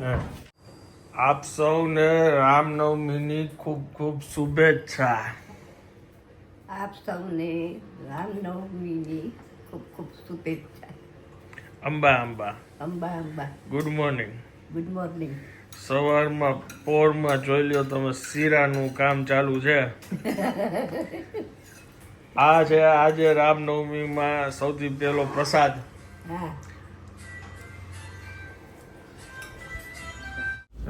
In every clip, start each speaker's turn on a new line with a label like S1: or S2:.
S1: આપ સૌને રામનવમીની ખૂબ ખૂબ શુભેચ્છા.
S2: આપ સૌને રામનવમીની ખૂબ ખૂબ શુભેચ્છા.
S1: Amba Amba.
S2: Amba Amba.
S1: Good morning.
S2: Good morning.
S1: સવારમાં પોરમાં જોઈ લ્યો તમે, શીરાનું કામ ચાલુ છે. આ છે આજે રામનવમીમાં સૌથી પહેલો પ્રસાદ.
S2: હા.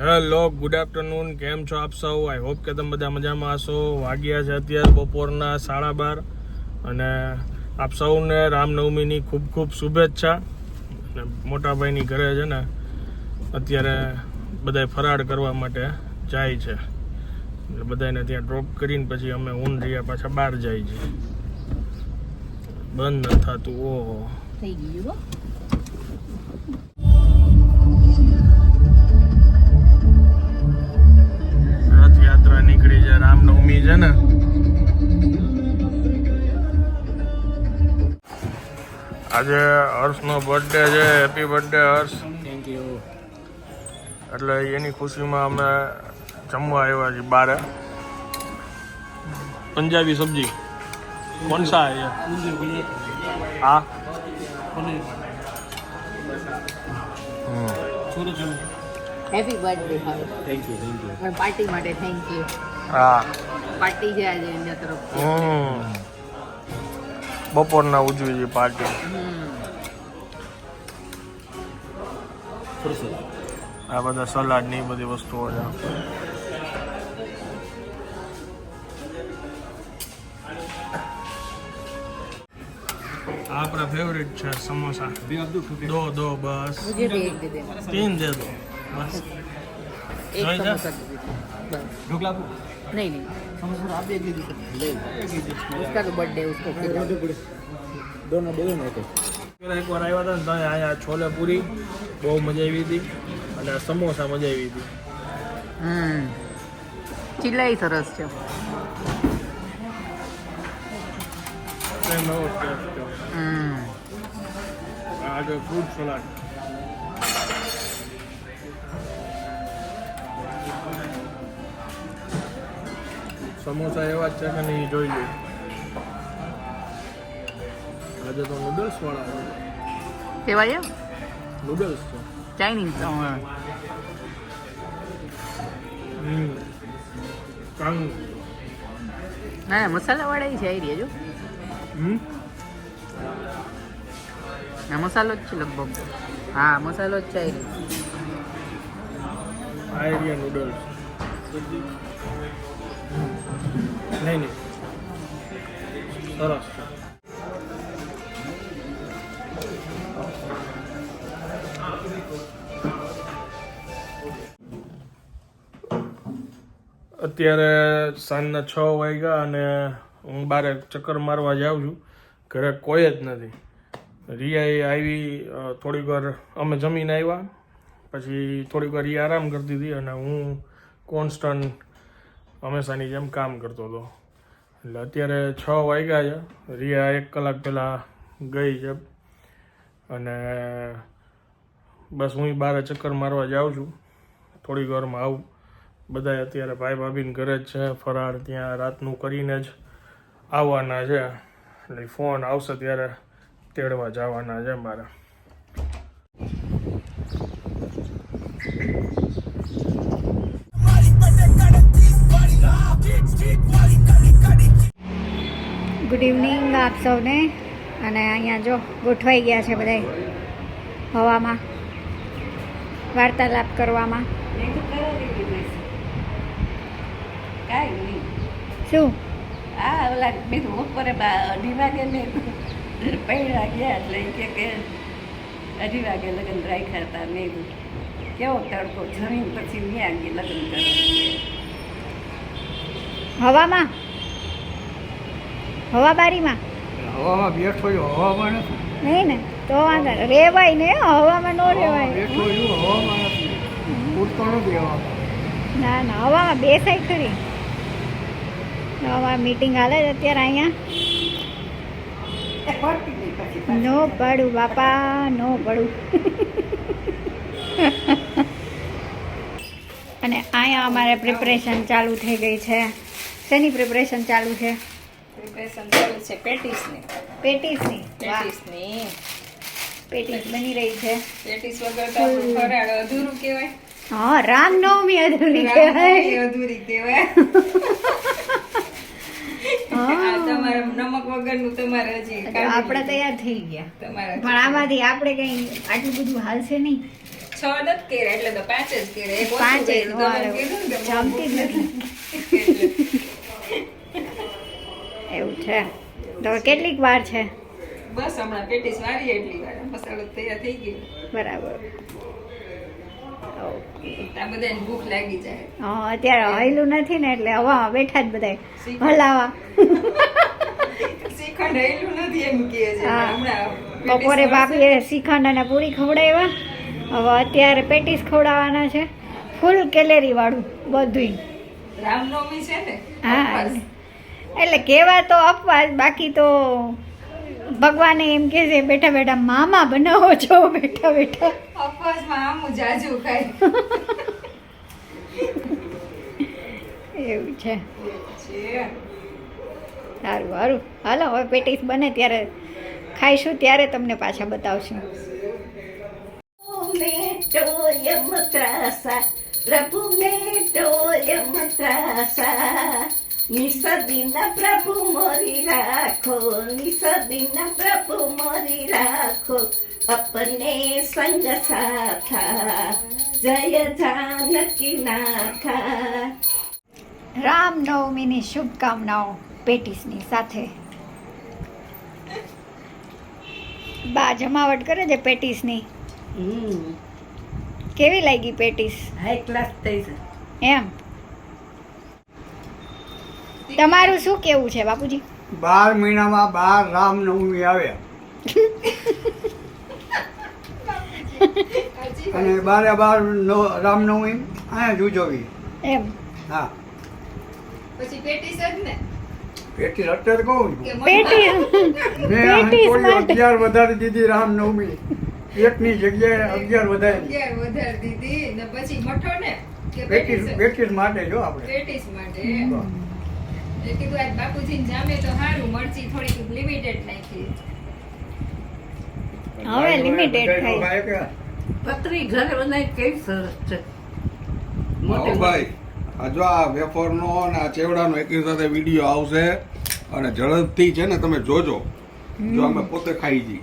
S1: Hello, good afternoon. કેમ છો આપ સૌ? આઈ હોપ કે તમે બધા મજામાં હશો. વાગ્યા છે અત્યારે બપોરના 12:30 અને આપ સૌને રામનવમીની ખૂબ ખૂબ શુભેચ્છા. અને મોટાભાઈની ઘરે છે ને અત્યારે બધા ફરાળ કરવા માટે જાય છે, એટલે બધાને ત્યાં ડ્રોપ કરીને પછી અમે રહ્યા પાછા બહાર જાય છે. બંધ ન થતું. ઓહો,
S2: થઈ ગયું.
S1: રથયાત્રા નીકળી છે. રામનવમી છે ને, આજે હર્ષનો બર્થડે છે. Happy birthday Harsh.
S3: Thank you.
S1: એટલે એની ખુશીમાં અમે જમવા આવ્યા છીએ બારે. પંજાબી સબ્જી કોણ સા હે? હા.
S2: Happy birthday.
S3: Thank you.
S2: પણ પાર્ટી માટે થેન્ક યુ.
S1: હા.
S2: પાર્ટી છે આજે એમના તરફથી.
S1: બપોરના ઉજવી છે પાર્ટી. આ બધા સલાડ ની બધી વસ્તુઓ છે. આપણા ફેવરેટ છે સમોસા. दो बस.
S2: मुझे भी एक दे देना.
S1: 3 दे दो बस.
S2: एक
S1: नहीं जा?
S2: समोसा दे दीजिए. बस.
S3: ढोकला
S2: नहीं नहीं,
S3: समोसा आप एक दे
S2: उसका तो बर्थडे उसको खिलाओ.
S3: दोनों दे दो ना एक
S1: એકવાર આવ્યા હતા ને ત્યાં અહીંયા છોલે પૂરી બહુ મજા આવી હતી અને સમોસા મજા આવી હતી.
S2: ચિલ્લાઈ સરસ છે.
S1: કંઈ નવો ટેસ્ટ છે. આજે ફ્રૂટ સલાડ. સમોસા એવા જ છે કે નહીં જોઈ લો. આજે તો નૂડલ્સ વાળા છે.
S2: કેવા છે?
S1: નૂડલ્સ છે.
S2: ચાઇનીઝ.
S1: કાંગ.
S2: ના મસાલા વાળા છે આવી રહ્યા જો. ના મસાલો જ છે લગભગ. હા મસાલો જ છે આવી
S1: આઈરિયા નૂડલ્સ. નહીં સરસ છે. અત્યારે સાંજના 6 વાગ્યા અને હું બારે ચક્કર મારવા જાઉં છું. ઘરે કોઈ જ નથી. રિયા આવી થોડીક વાર, અમે જમીને આવ્યા પછી થોડીક વાર એ આરામ કરતી હતી અને હું કોન્સ્ટન્ટ હંમેશાની જેમ કામ કરતો હતો. એટલે અત્યારે 6 વાગ્યા છે. રિયા 1 કલાક પહેલાં ગઈ છે અને બસ હું બારે ચક્કર મારવા જાઉં છું. થોડીક વારમાં આવું. બધા અત્યારે ભાઈ ભાભીને ઘરે જ છે. ફરાળ ત્યાં રાતનું કરીને જ આવવાના છે. એટલે ફોન આવશે ત્યારે તેડવા જવાના છે મારે.
S4: ગુડ ઇવનિંગ આપ સૌને. અને અહીંયા જો ગોઠવાઈ ગયા છે બધા હવામાં વાર્તાલાપ કરવામાં. શું
S2: હા ઓલા બીજું બપોરે 2:30 વાગે ને પૈડા ગયા એટલે કે 2:30 વાગે લગ્ન રાખ્યા હતા. મેં કેવો તડકો જમીન પછી ત્યાં ગઈ લગ્ન કરવા.
S4: હવામાં હવાબારીમાં
S3: હવામાં બેઠો હવામાં નથી.
S4: નહીં ને તો વાંધો નહીં. રેવાય ને હવામાં ન રેવાય.
S3: બેઠો હવામાં નથી. ઉડતો નથી હવામાં.
S4: ના ના હવામાં બેસાય ખરી. હવા મીટિંગ હાલે છે અત્યારે અહીંયા. નો પડું બાપા, નો પડું. અહીંયા અમારે પ્રિપરેશન ચાલુ થઈ ગઈ છે. શેની પ્રિપરેશન ચાલુ છે?
S2: પ્રિપરેશન ચાલુ છે પેટીસની.
S4: પેટીસની. વાહ,
S2: પેટીસની.
S4: પેટીસ બની રહી છે.
S2: પેટીસ વગર તો આપણું ફરાળ અધૂરું કહેવાય.
S4: હા, રામનવમી અધૂરી કહેવાય.
S2: રામનવમી અધૂરી કહેવાય. આ તમારા નમક વગરનું તમારે હજી
S4: તો આપણે તૈયાર થઈ ગયા.
S2: તમારા
S4: પણ આમાંથી આપણે કઈ આટલું બધું હાલશે નહીં.
S2: 6 નથી કર્યા એટલે તો 5 જ કર્યા. એક વસ્તુ
S4: પાંચ જ
S2: કરી, તમે કીધું ને કે
S4: જમતી જ નથી.
S2: એટલે.
S4: એવું છે. તો કેટલીક વાર છે?
S2: બસ હમણાં પેટીસ વારી એટલી વાર મસાલો તૈયાર થઈ ગયો.
S4: બરાબર.
S2: આ બધાને ભૂખ લાગી જાય.
S4: હા, અત્યારે હયલું નથી ને એટલે હવા બેઠા જ બધા હલાવા.
S2: શ્રીખંડ હેલું નથી એમ કહે છે.
S4: હા.
S2: હમણાં
S4: બપોરે ભાભીએ શ્રીખંડ અને પૂરી ખવડાવ્યા. હવે અત્યારે પેટીસ ખવડાવવાના છે. ફૂલ કેલેરી વાળું બધું.
S2: રામનવમી છે ને
S4: હા,
S2: ઉપવાસ.
S4: એટલે કહેવા તો અપવાસ, બાકી તો ભગવાને એમ કે છે બેઠા બેઠા મામા બનાવો છો બેઠા બેઠા.
S2: ઉપવાસમાં આમું જાજુ ખાય
S4: એવું છે.
S2: છે.
S4: સારું સારું, હાલો હવે પેટીસ બને ત્યારે ખાઈશું, ત્યારે તમને પાછા બતાવશું.
S2: પ્રભુ મેટોયમ ત્રાસા નિસદિના પ્રભુ મોરી રાખો, નિસદિના પ્રભુ મોરી રાખો, અપને સંગ સાથા જય જાનકી નાથા.
S4: રામનવમીની શુભકામનાઓ પેટીસની સાથે. બા જમાવટ કરે છે પેટીસની. કેવી લાગી પેટીસ?
S2: હાઈ ક્લાસ થઈ છે.
S4: એમ તમારું શું કેવું છે બાપુજી?
S3: 12 મહિનામાં 12 રામનવમી આવ્યા અને 12 રામનવમી અહીંયા જ ઉજવી.
S4: એમ
S3: હા,
S2: પછી પેટીસ જ ને
S3: પેટીસ અત્યારે કહું છું.
S2: કે
S4: પેટીસ
S3: મેં હંકોળી 11 વધારી દીધી રામનવમી. એકની જગ્યાએ 11 વધારી.
S2: 11 વધારી દીધી ને પછી મઠો ને કે
S3: પેટીસ
S2: પેટીસ
S3: પેટીસ માટે જો આપણે
S2: પેટીસ માટે એ કીધું આજ બાપુજીને જામે તો સારું, મરચી થોડીક લિમિટેડ નાખી.
S4: હવે લિમિટેડ
S3: બધાયનો
S4: થાય.
S3: ખાય કે
S2: પતરી ઘરે બનાવી કેવી સરસ છે.
S5: હા ભાઈ, આ જો આ વેફરનો અને આ ચેવડાનો એકી સાથે વિડીયો આવશે અને ઝડપથી છે ને તમે જોજો. જો અમે પોતે ખાઈ જી,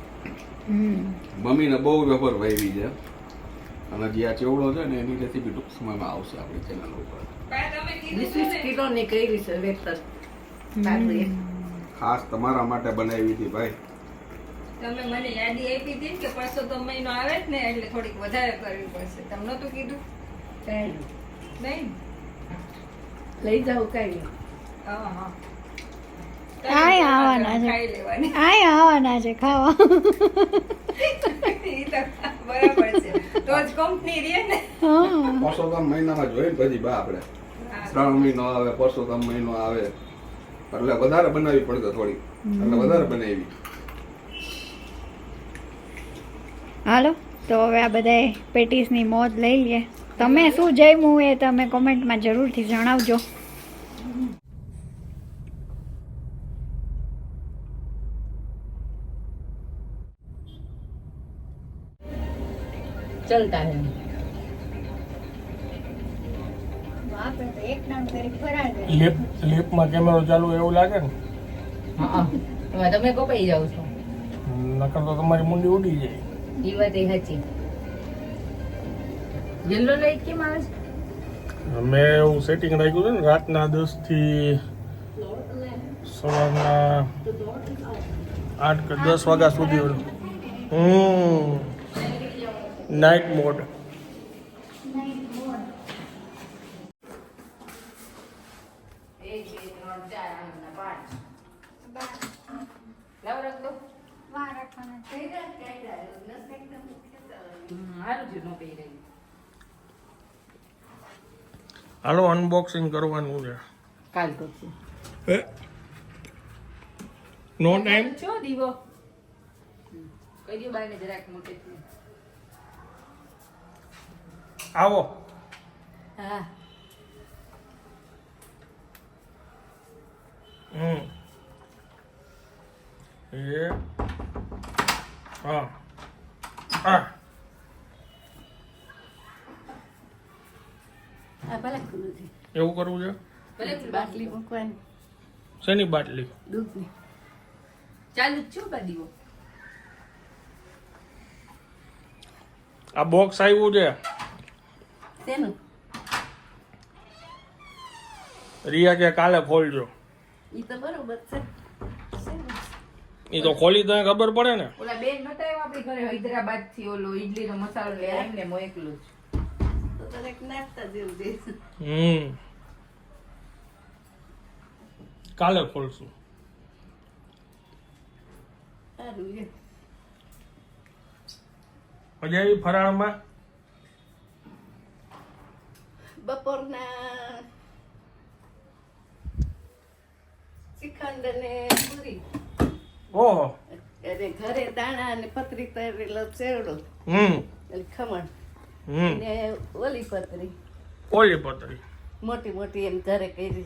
S5: મમ્મીને બહુ વેફર વાવી છે અને જે આ ચેવડો છે ને એની રેસીપી ટૂંક સમયમાં આવશે આપણી ચેનલ ઉપર.
S2: તમે કીધું ને કિલોની કરી છે વેફર.
S5: ખાસ તમારા માટે બનાવી હતી ભાઈ.
S2: તમે મને યાદી આપી હતી ને કે પરસોત્તમ મહિનો આવે જ ને એટલે થોડીક વધારે કરવી પડશે. તમે નહોતું કીધું? નહીં
S6: લઈ જાવ કઈ
S2: હા હા
S4: આય આવવાના છે.
S2: ખાઈ લેવાની.
S4: આય આવવાના છે ખાવા.
S2: ઈ તો બરાબર છે. તો જ કંપની રહે ને.
S4: હા.
S5: પરસોત્તમ મહિનામાં જોઈએ ને પછી બા આપણે 3 મહિનો આવે, પરસોત્તમ મહિનો આવે એટલે વધારે બનાવવી પડશે થોડી, એટલે વધારે બનાવી.
S4: હાલો તો હવે આ બધાય પેટીસની મોજ લઈ લઈએ. તમે શું જમ્યું એ તમે કોમેન્ટમાં જરૂરથી જણાવજો.
S6: ચલતા હે
S1: લીપમાં કેમેરો ચાલુ એવું લાગે ને,
S6: હા તમે કપાઈ જાવ છો.
S1: નકર તો તમારી મુંડી ઉડી જાય.
S6: ઈ વાત એ સાચી. યલો લાઈટ કેમ આવે છે?
S1: મેં એવું સેટિંગ રાખ્યું છે ને, રાતના 10 થી સવારના 8 કે 10 વાગ્યા સુધી નાઇટ મોડ. હાલો અનબોક્સિંગ કરવાનું છે.
S6: કાલ કરશું.
S1: નો ટાઈમ.
S6: છો દીવો કઈ દો બાઈને જરાક મોટેથી.
S1: આવો.
S6: હા
S1: એ હા હા
S2: આ ભલે ખુલ્લું છે
S1: એવું કરવું છે
S6: ભલે
S2: બાટલી મૂકવાની
S1: શેની બાટલી
S2: દૂધની
S6: ચાલુ જ છું દીવો.
S1: આ બોક્સ આવ્યું છે
S2: શેનું
S1: રિયા કે કાલે ખોલજો
S2: ઈ તો બરોબર છે શેનું?
S1: એ તો ખોલી તો ખબર પડે ને
S6: ઓલા બેન નતા આવ્યા આપણી ઘરે હૈદરાબાદ થી ઓલો ઈડલીનો મસાલો લઈ આવીને હું એકલું જ.
S2: તો દરેક નાખતા જેવું છે
S1: કાલે ખોલશું
S2: સારું છે
S1: મજા આવી ફરાળમાં
S2: બપોરના શ્રીખંડ અને પૂરી
S1: ઓહો
S2: અને ઘરે દાણા અને પતરી તરેલો ચેવડો એટલે ખમણ ને ઓલી પતરી
S1: ઓલી પતરી
S2: મોટી મોટી એમ ઘરે કરી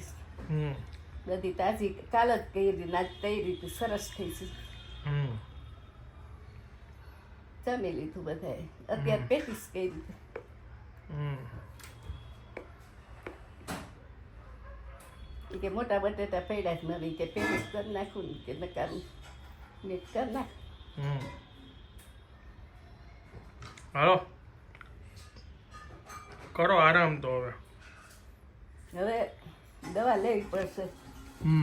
S2: બધી તાજી કાલ જ કરી નાચ તઈ રીતે સરસ થઈ છે જમી લીધું બધાએ અત્યારે પેટીસ કરી કે મોટા બટેટા પડ્યા જ નથી કે પેટીસ કરી નાખું ને કે નકારું મિક્સ કરી નાખ
S1: હાલો કરો આરામ તો હવે
S2: હવે દવા લેવી પડશે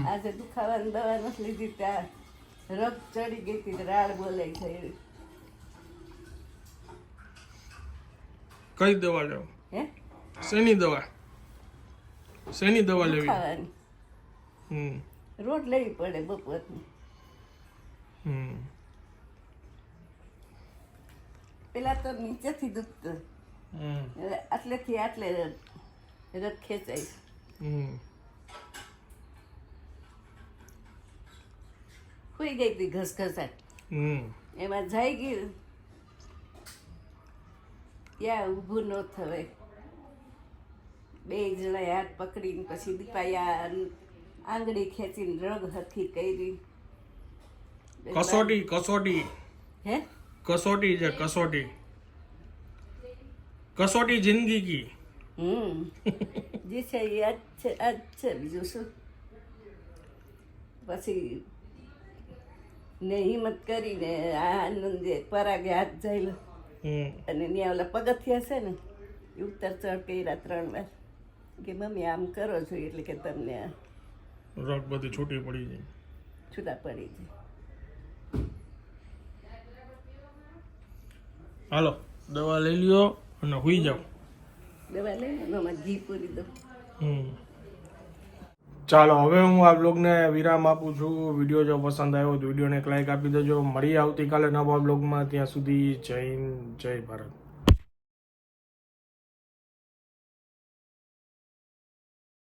S2: આજે દુખાવાની દવા નથી લીધી ત્યાં રગ ચડી ગઈ હતી રાડ બોલાઈ થઈ
S1: કઈ દવા લેવો
S2: હે
S1: શેની દવા લેવી
S2: ખાવાની રોજ લેવી પડે બપોરની પેલા તો નીચેથી દુખતું હવે આટલેથી આટલે રગ ખેંચાય ખુઈ ગઈ હતી ઘસઘસાટ એમાં જાય ગયું ત્યાં ઊભું ન થવાય બે જણાએ હાથ પકડીને પછી દીપાયા આંગળી ખેંચીને રગ હરખી કરી
S1: કસોટી
S2: હે
S1: कसौटी છે कसौटी जिंदगी की
S2: જે છે એ આજ છે બીજું શું પછી ને હિંમત કરીને આ આનંદે પરાગે હાથ જાયેલો અને ત્યાં ઓલા પગથિયા છે ને એ ઉત્તર ચઢ કર્યા 3 વાર કે મમ્મી આમ કરો છો એટલે કે તમને આ
S1: રગ બધી છૂટી પડી જાય
S2: છૂટા પડી જાય
S1: હાલો દવા લઈ લ્યો અને હુઈ જાઓ
S2: દવા લઈ એમાં ઘી પૂરી દો
S1: ચાલો હવે હું આ બ્લોગને વિરામ આપું છું વિડીયો જો પસંદ આવ્યો તો વિડીયોને એક લાઈક આપી દેજો મળી આવતીકાલે નવા બ્લોગમાં ત્યાં સુધી જય હિન્દ જય ભારત